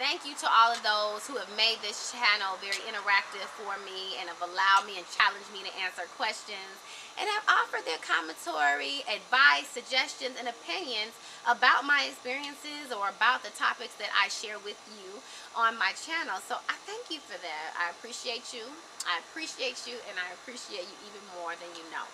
Thank you to all of those who have made this channel very interactive for me and have allowed me and challenged me to answer questions and have offered their commentary, advice, suggestions, and opinions about my experiences or about the topics that I share with you on my channel. So I thank you for that. I appreciate you. I appreciate you, and I appreciate you even more than you know.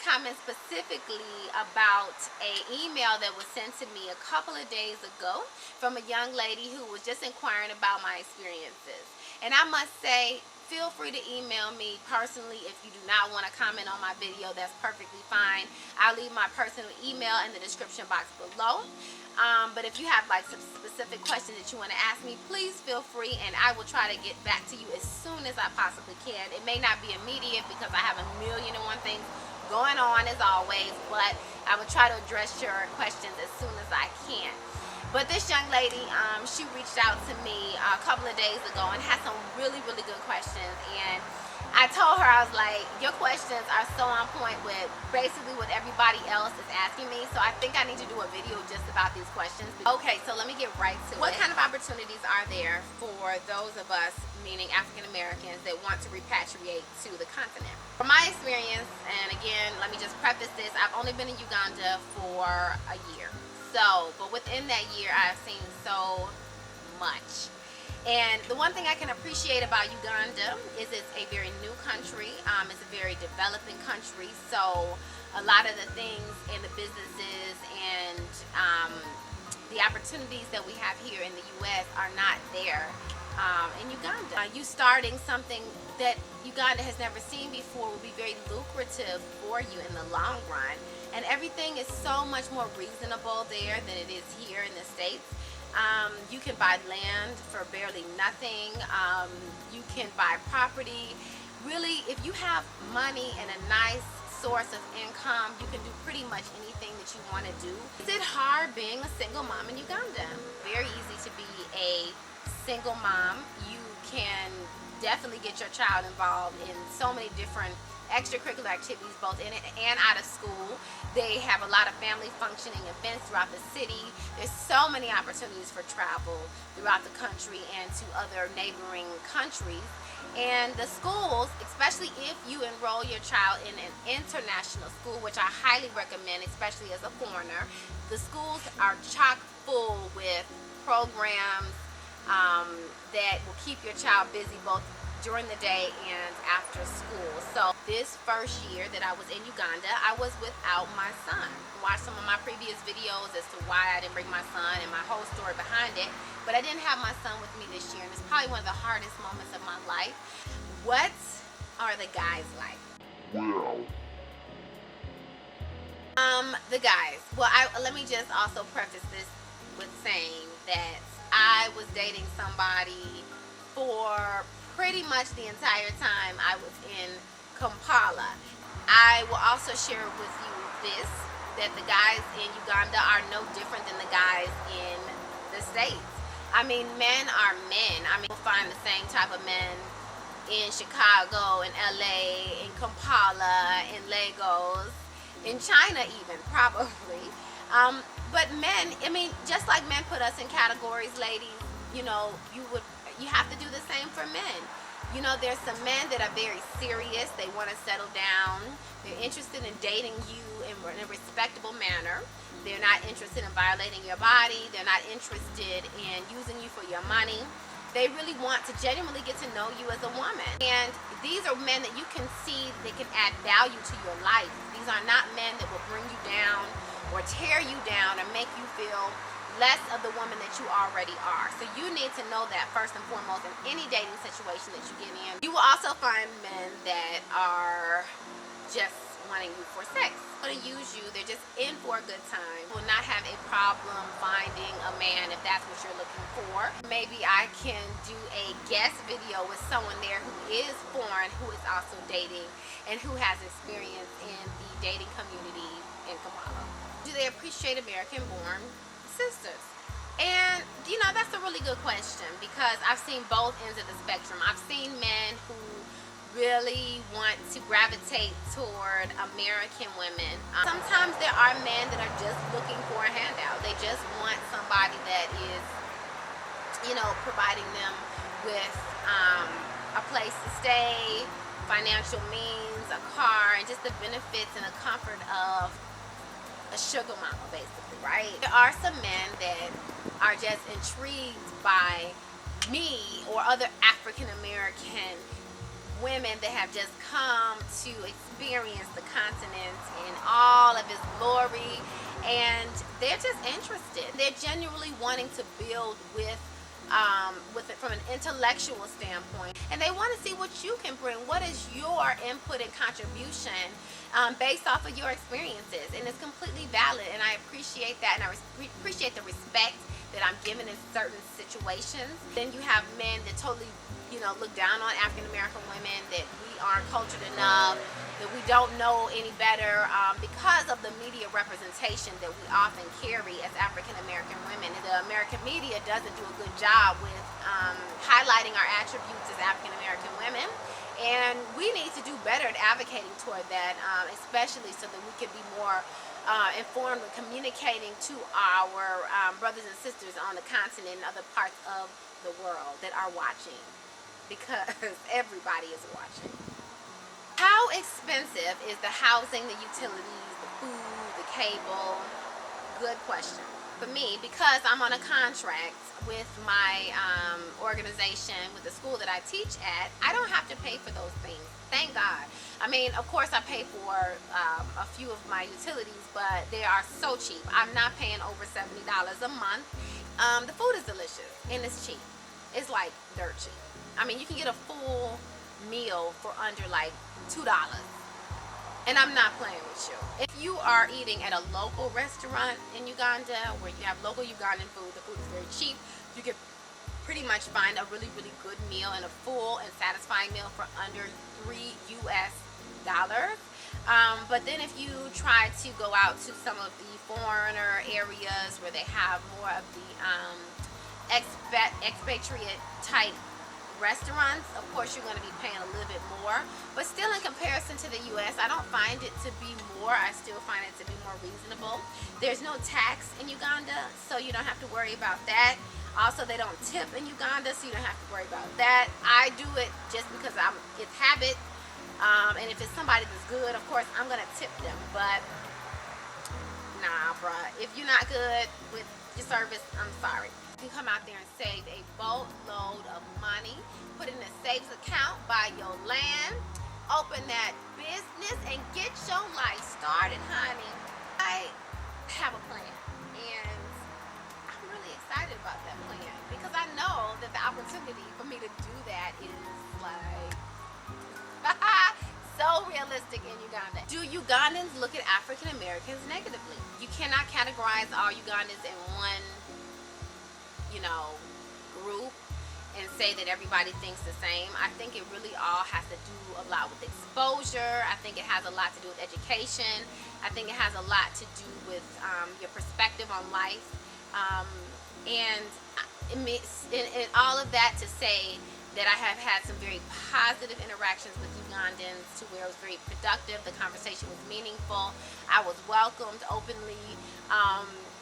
Comment specifically about an email that was sent to me a couple of days ago from a young lady who was just inquiring about my experiences. And I must say, feel free to email me personally if you do not want to comment on my video. That's perfectly fine. I'll leave my personal email in the description box below. But if you have like some specific questions that you want to ask me, please feel free, and I will try to get back to you as soon as I possibly can. It may not be immediate because I have a million and one things going on as always, but I will try to address your questions as soon as I can. But this young lady, she reached out to me a couple of days ago and had some really good questions, and I told her, I was like, your questions are so on point with basically what everybody else is asking me, so I think I need to do a video just about these questions. Okay, so let me get right to it. What kind of opportunities are there for those of us, meaning African Americans, that want to repatriate to the continent? From my experience, and again, let me just preface this, I've only been in Uganda for a year. So, but within that year, I've seen so much. And the one thing I can appreciate about Uganda is it's a very new country. It's a very developing country. So a lot of the things in the businesses and the opportunities that we have here in the U.S. are not there in Uganda. You starting something that Uganda has never seen before will be very lucrative for you in the long run. And everything is so much more reasonable there than it is here in the States. You can buy land for barely nothing. You can buy property. Really, if you have money and a nice source of income, you can do pretty much anything that you want to do. Is it hard being a single mom in Uganda? Very easy to be a single mom. You can definitely get your child involved in so many different extracurricular activities, both in and out of school. They have a lot of family functioning events throughout the city. There's so many opportunities for travel throughout the country and to other neighboring countries. And the schools, especially if you enroll your child in an international school, which I highly recommend, especially as a foreigner, the schools are chock full with programs that will keep your child busy both during the day and after school. So this first year that I was in Uganda, I was without my son. Watch some of my previous videos as to why I didn't bring my son and my whole story behind it, but I didn't have my son with me this year, and it's probably one of the hardest moments of my life. What are the guys like? Well, the guys. Well, let me just also preface this with saying that I was dating somebody for pretty much the entire time I was in Kampala. I will also share with you this, that the guys in Uganda are no different than the guys in the States. I mean, men are men. I mean, you'll find the same type of men in Chicago, in LA, in Kampala, in Lagos, in China even, probably. But men, I mean, just like men put us in categories, ladies, you know, you have to do the same for men. You know, there's some men that are very serious. They want to settle down. They're interested in dating you in a respectable manner. They're not interested in violating your body. They're not interested in using you for your money. They really want to genuinely get to know you as a woman. And these are men that you can see that can add value to your life. These are not men that will bring you down or tear you down or make you feel less of the woman that you already are. So you need to know that first and foremost in any dating situation that you get in. You will also find men that are just wanting you for sex. They're going to use you. They're just in for a good time. Will not have a problem finding a man if that's what you're looking for. Maybe I can do a guest video with someone there who is foreign, who is also dating, and who has experience in the dating community in Kampala. Do they appreciate American-born sisters? And that's a really good question, because I've seen both ends of the spectrum. I've seen men who really want to gravitate toward American women. Sometimes there are men that are just looking for a handout. They just want somebody that is, providing them with a place to stay, financial means, a car, and just the benefits and the comfort of a sugar mama, basically, right? There are some men that are just intrigued by me or other African American women that have just come to experience the continent in all of its glory, and they're just interested. They're genuinely wanting to build with it from an intellectual standpoint, and they want to see what you can bring. What is your input and contribution based off of your experiences? And it's completely valid, and I appreciate that, and I appreciate the respect that I'm given in certain situations. Then you have men that totally look down on African American women, that we aren't cultured enough, that we don't know any better, because of the media representation that we often carry as African American women. The American media doesn't do a good job with highlighting our attributes as African American women, and we need to do better at advocating toward that, especially so that we can be more informed and communicating to our brothers and sisters on the continent and other parts of the world that are watching, because everybody is watching. How expensive is the housing, the utilities, the food, the cable? Good question. For me, because I'm on a contract with my organization, with the school that I teach at, I don't have to pay for those things. Thank God. I mean, of course I pay for a few of my utilities, but they are so cheap. I'm not paying over $70 a month. The food is delicious and it's cheap. It's like dirt cheap. I mean, you can get a full meal for under like $2. And I'm not playing with you. If you are eating at a local restaurant in Uganda where you have local Ugandan food, the food is very cheap. You can pretty much find a really, really good meal and a full and satisfying meal for under $3 US. But then if you try to go out to some of the foreigner areas where they have more of the expatriate type restaurants, of course you're going to be paying a little bit more, but still in comparison to the US, I don't find it to be more. I still find it to be more reasonable. There's no tax in Uganda, so you don't have to worry about that. Also, they don't tip in Uganda, so you don't have to worry about that. I do it just because it's habit, and if it's somebody that's good, of course I'm going to tip them, but nah, bruh, if you're not good with your service, I'm sorry. You come out there and save a boatload of money, put in a savings account, buy your land, open that business, and get your life started, honey. I have a plan, and I'm really excited about that plan, because I know that the opportunity for me to do that is like so realistic in Uganda. Do Ugandans look at African Americans negatively? You cannot categorize all Ugandans in one group and say that everybody thinks the same. I think it really all has to do a lot with exposure. I think it has a lot to do with education. I think it has a lot to do with your perspective on life. And all of that to say that I have had some very positive interactions with Ugandans, to where it was very productive. The conversation was meaningful. I was welcomed openly.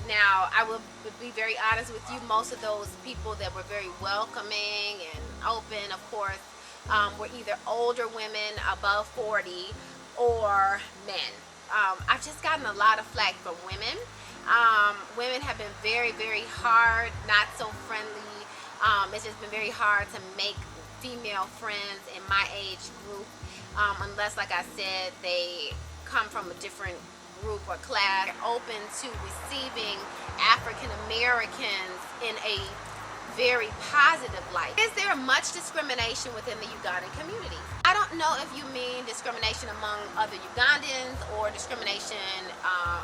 Now, I will be very honest with you, most of those people that were very welcoming and open, of course, were either older women above 40 or men. I've just gotten a lot of flack from women. Women have been very, very hard, not so friendly. It's just been very hard to make female friends in my age group, unless, like I said, they come from a different group or class. They're open to receiving African Americans in a very positive light. Is there much discrimination within the Ugandan community? I don't know if you mean discrimination among other Ugandans or discrimination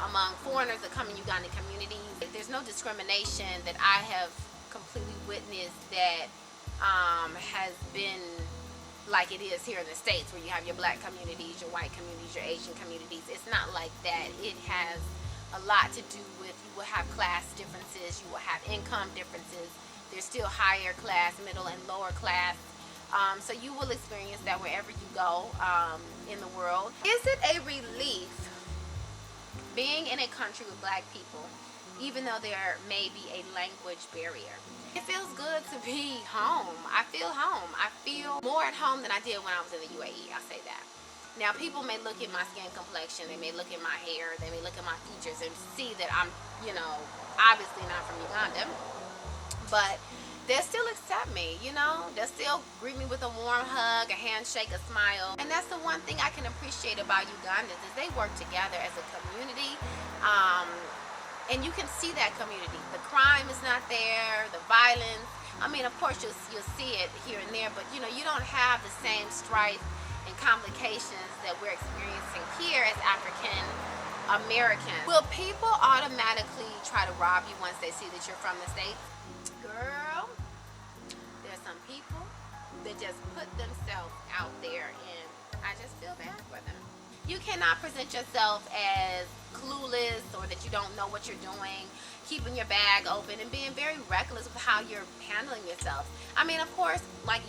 among foreigners that come in Ugandan communities. There's no discrimination that I have completely witnessed that has been like it is here in the States, where you have your black communities, your white communities, your Asian communities. It's not like that. It has a lot to do with, you will have class differences, you will have income differences. There's still higher class, middle, and lower class. So you will experience that wherever you go in the world. Is it a relief being in a country with black people, even though there may be a language barrier? It feels good to be home. I feel home. I feel more at home than I did when I was in the UAE. I'll say that. Now, people may look at my skin complexion, they may look at my hair, they may look at my features and see that I'm, obviously not from Uganda, but they'll still accept me, they'll still greet me with a warm hug, a handshake, a smile. And that's the one thing I can appreciate about Ugandans, is they work together as a community. And you can see that community. The crime is not there, the violence. I mean, of course, you'll see it here and there, but you don't have the same strife and complications that we're experiencing here as African Americans. Will people automatically try to rob you once they see that you're from the States? Girl, there's some people that just put themselves out there, and I just feel bad for them. You cannot present yourself as clueless or that you don't know what you're doing, keeping your bag open and being very reckless with how you're handling yourself. I mean, of course, like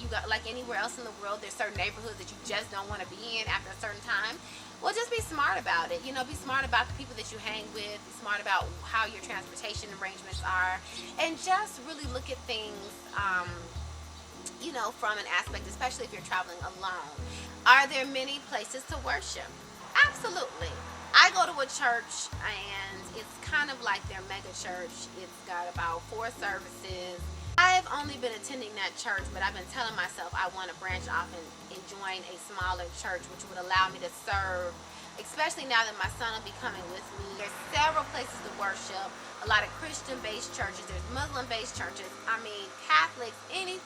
anywhere else in the world, there's certain neighborhoods that you just don't want to be in after a certain time. Well, just be smart about it. Be smart about the people that you hang with. Be smart about how your transportation arrangements are, and just really look at things, from an aspect, especially if you're traveling alone. Are there many places to worship? Absolutely. I go to a church, and it's kind of like their mega church. It's got about 4 services. I've only been attending that church, but I've been telling myself I want to branch off and join a smaller church, which would allow me to serve, especially now that my son will be coming with me. There's several places to worship, a lot of Christian-based churches, there's Muslim-based churches, Catholics, any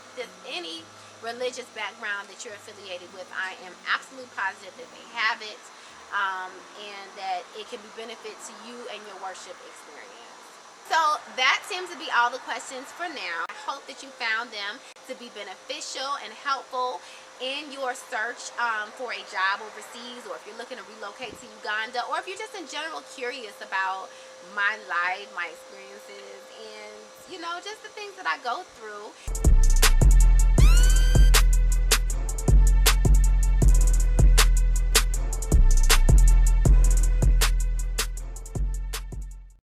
religious background that you're affiliated with. I am absolutely positive that they have it. And that it can be benefit to you and your worship experience. So that seems to be all the questions for now. I hope that you found them to be beneficial and helpful in your search for a job overseas, or if you're looking to relocate to Uganda, or if you're just in general curious about my life, my experiences, and just the things that I go through.